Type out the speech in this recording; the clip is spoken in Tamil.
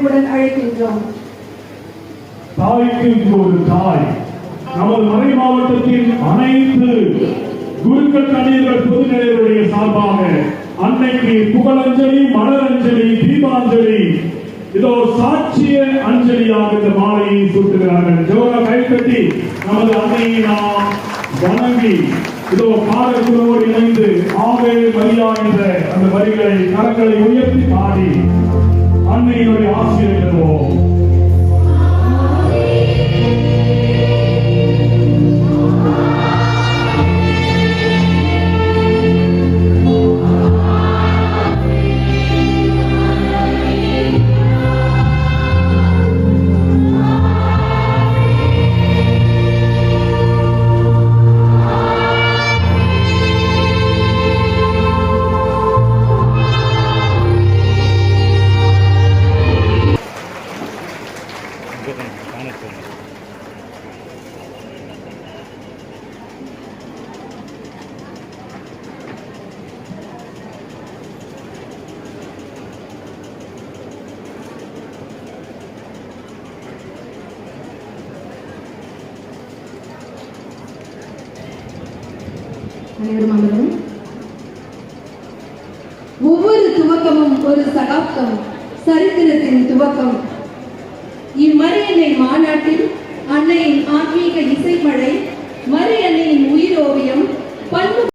பணிவுடன் அழைக்கின்றோம். தாய்க்கு ஒரு தாய். நமது மறை மாவட்டத்தின் அனைத்து குருக்கள் கண்ணீர்கள் பொதுநிலையருடைய சார்பாக அன்னைக்கு புகழஞ்சலி, மலரஞ்சலி, தீபாஞ்சலி, இதோ சாட்சிய அஞ்சலியாக இந்த மாலையை சூட்டுகிறார்கள். ஜோரா கைகட்டி நமது அன்னையை நாம் வணங்கி இதோ பாடக்குழுவோடு இணைந்து ஆவே மரியா என்ற அந்த வரிகளை கரங்களை உயர்த்தி பாடி அன்னையினுடைய ஆசிரியர் பெறுவோம். ஒவ்வொரு துவக்கமும் ஒரு சகாப்தம், சரித்திரத்தின் துவக்கம். இம்மரியன்னை மாநாட்டில் அன்னையின் ஆன்மீக இசைமழை, மரியன்னையின் உயிரோவியம், பண்பு